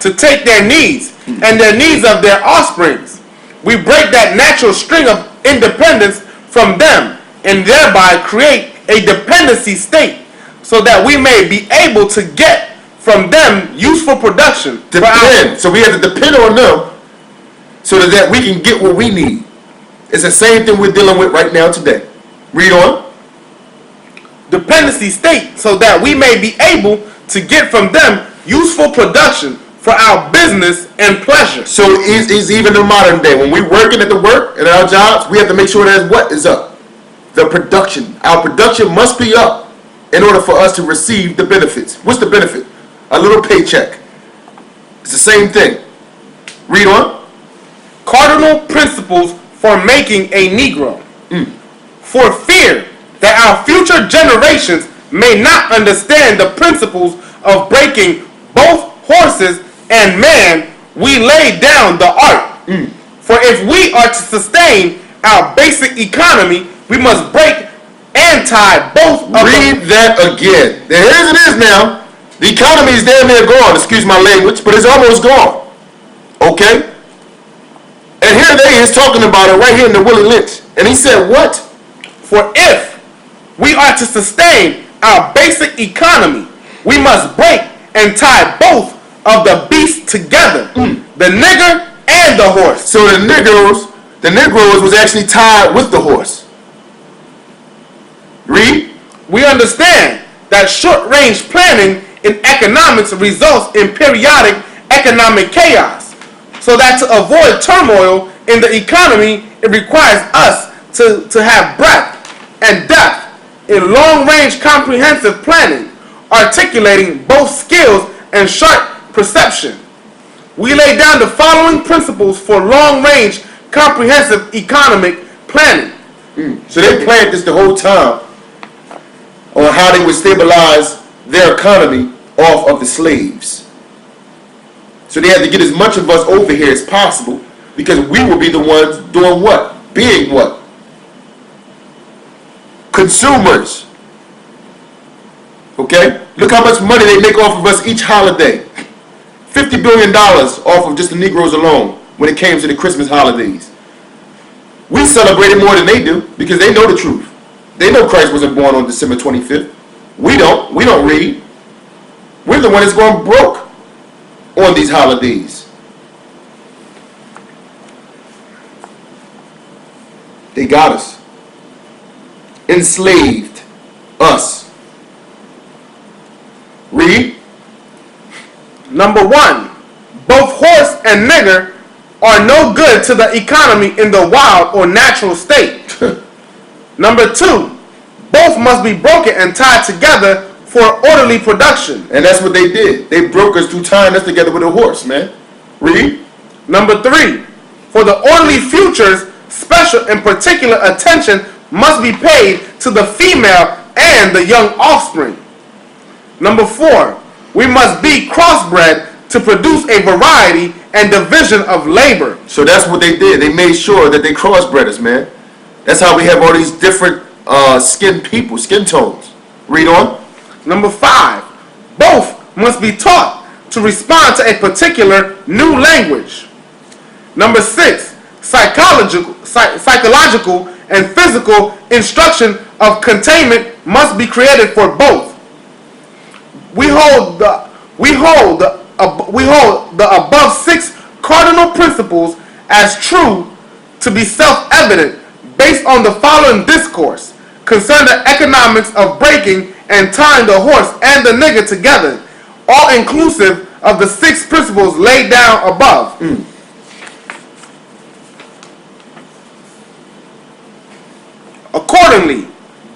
to take their needs and the needs of their offsprings. We break that natural string of independence from them and thereby create a dependency state so that we may be able to get from them useful production. So we have to depend on them so that we can get what we need. It's the same thing we're dealing with right now today. Read on. Dependency state so that we may be able to get from them useful production for our business and pleasure. So it's even in modern day. When we're working at the work and our jobs, we have to make sure that what is up? The production. Our production must be up in order for us to receive the benefits. What's the benefit? A little paycheck. It's the same thing. Read on. Cardinal principles for making a Negro. For fear that our future generations may not understand the principles of breaking both horses and man, we lay down the art. For if we are to sustain our basic economy, we must break and tie both of them. Read that again. Here's it is now. The economy is damn near gone, excuse my language, but it's almost gone. Okay? And here they is talking about it right here in the Willie Lynch. And he said what? For if we are to sustain our basic economy, we must break and tie both of the beasts together, the nigger and the horse. So the Negroes was actually tied with the horse. Read. We understand that short-range planning in economics results in periodic economic chaos, so that to avoid turmoil in the economy, it requires us to have breadth and depth in long-range comprehensive planning, articulating both skills and sharp perception. We lay down the following principles for long-range comprehensive economic planning. So they planned this the whole time on how they would stabilize their economy off of the slaves. So they had to get as much of us over here as possible because we will be the ones doing what? Being what? Consumers. Okay? Look how much money they make off of us each holiday. $50 billion off of just the Negroes alone when it came to the Christmas holidays. We celebrate it more than they do because they know the truth. They know Christ wasn't born on December 25th. We don't. We don't read. We're the one that's going broke on these holidays. They got us. Enslaved us. Read. Number one, both horse and nigger are no good to the economy in the wild or natural state. Number two, both must be broken and tied together for orderly production. And that's what they did. They broke us through tying us together with a horse, man. Read. Number three, for the orderly futures, special and particular attention must be paid to the female and the young offspring. Number four, we must be crossbred to produce a variety and division of labor. So that's what they did. They made sure that they crossbred us, man. That's how we have all these different skin people, skin tones. Read on. Number five, both must be taught to respond to a particular new language. Number six, psychological and physical instruction of containment must be created for both. We hold the above six cardinal principles as true to be self-evident based on the following discourse concerning the economics of breaking and tying the horse and the nigger together, all inclusive of the six principles laid down above. Accordingly,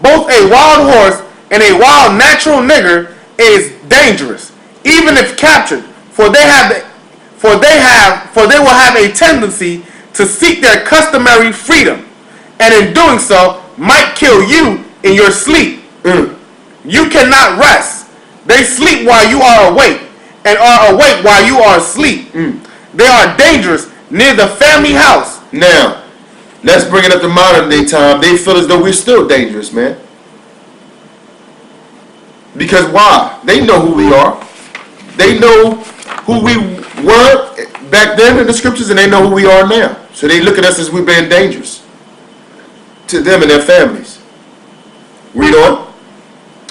both a wild horse and a wild natural nigger is dangerous, even if captured, for they will have a tendency to seek their customary freedom, and in doing so might kill you in your sleep. You cannot rest. They sleep while you are awake, and are awake while you are asleep. They are dangerous near the family house. Now, let's bring it up to modern day time. They feel as though we're still dangerous, man. Because why? They know who we are. They know who we were back then in the scriptures, and they know who we are now. So they look at us as we've been dangerous to them and their families. Read on.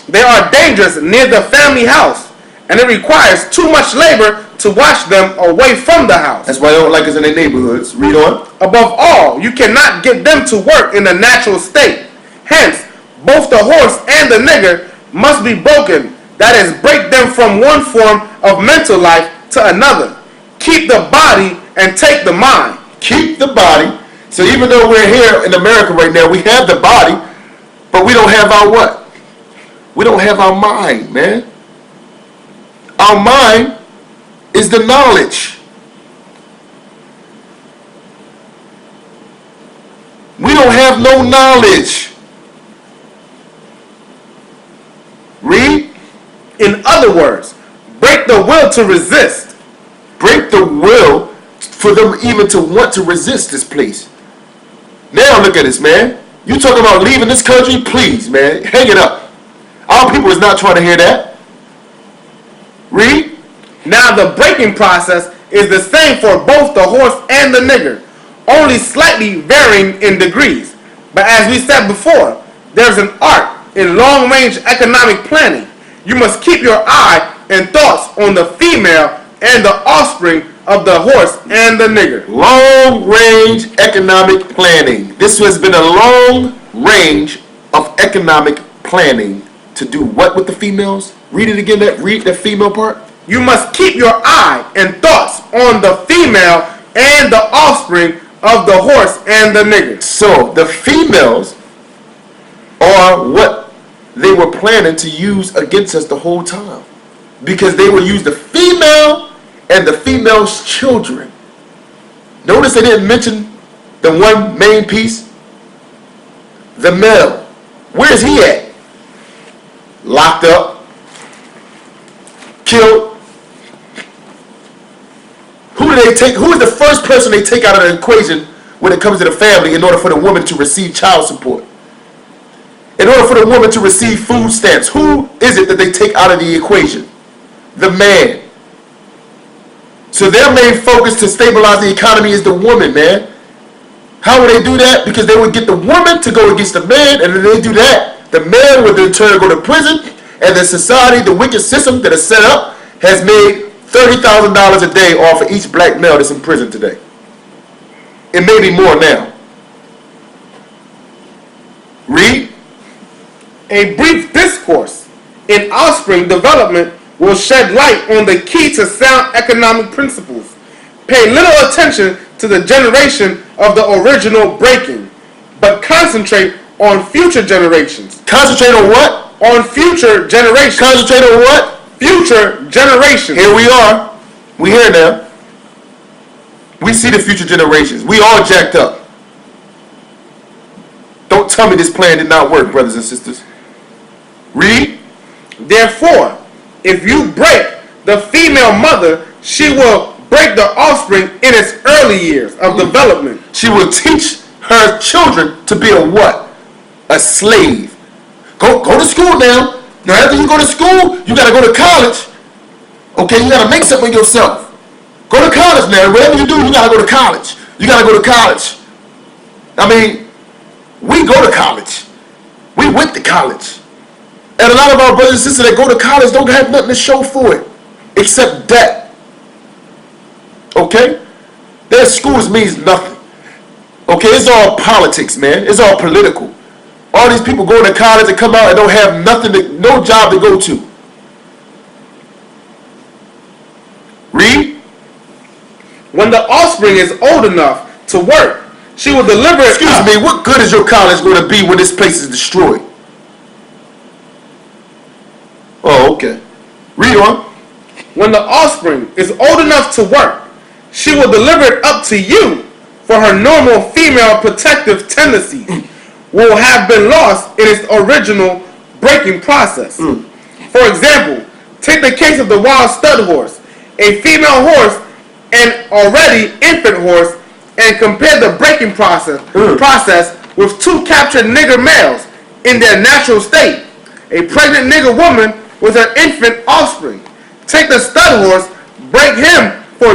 They are dangerous near the family house, and it requires too much labor to watch them away from the house. That's why they don't like us in their neighborhoods. Read on. Above all, you cannot get them to work in a natural state. Hence, both the horse and the nigger must be broken. That is, break them from one form of mental life to another. Keep the body and take the mind. Keep the body. So even though we're here in America right now, we have the body, but we don't have our what? We don't have our mind, man. Our mind is the knowledge. We don't have no knowledge. Read. In other words, break the will to resist. Break the will for them even to want to resist this place. Now look at this, man. You talking about leaving this country? Please, man, hang it up. Our people is not trying to hear that. Read. Now the breaking process is the same for both the horse and the nigger, only slightly varying in degrees. But as we said before, there's an art in long-range economic planning. You must keep your eye and thoughts on the female and the offspring of the horse and the nigger. Long-range economic planning. This has been a long range of economic planning to do what with the females? Read it again. Read the female part. You must keep your eye and thoughts on the female and the offspring of the horse and the nigger. So the females are what they were planning to use against us the whole time, because they would use the female and the female's children. Notice they didn't mention the one main piece, the male. Where's he at? Locked up, killed. Who do they take? Who is the first person they take out of the equation when it comes to the family in order for the woman to receive child support? In order for the woman to receive food stamps, who is it that they take out of the equation? The man. So their main focus to stabilize the economy is the woman, man. How would they do that? Because they would get the woman to go against the man, and then they do that, the man would in turn go to prison, and the society, the wicked system that is set up, has made $30,000 a day off of each black male that's in prison today. It may be more now. Read. A brief discourse in offspring development will shed light on the key to sound economic principles. Pay little attention to the generation of the original breaking, but concentrate on future generations. Concentrate on what? On future generations. Concentrate on what? Future generations. Here we are. We here now. We see the future generations. We all jacked up. Don't tell me this plan did not work, brothers and sisters. Read. Therefore, if you break the female mother, she will break the offspring in its early years of development. She will teach her children to be a what? A slave. Go to school now. Now after you go to school, you gotta go to college. Okay, you gotta make something of yourself. Go to college now. Whatever you do, you gotta go to college. You gotta go to college. I mean, we go to college. We went to college. And a lot of our brothers and sisters that go to college don't have nothing to show for it except debt. Okay? Their schools means nothing. Okay, it's all politics, man. It's all political. All these people go to college and come out and don't have nothing, no job to go to. Read. When the offspring is old enough to work, she will deliver it. Excuse me, what good is your college going to be when this place is destroyed? Oh, okay. Read on. When the offspring is old enough to work, she will deliver it up to you, for her normal female protective tendencies will have been lost in its original breaking process. For example, take the case of the wild stud horse, a female horse, an already infant horse, and compare the breaking process with two captured nigger males in their natural state, a pregnant nigger woman with her infant offspring. Take the stud horse, break him for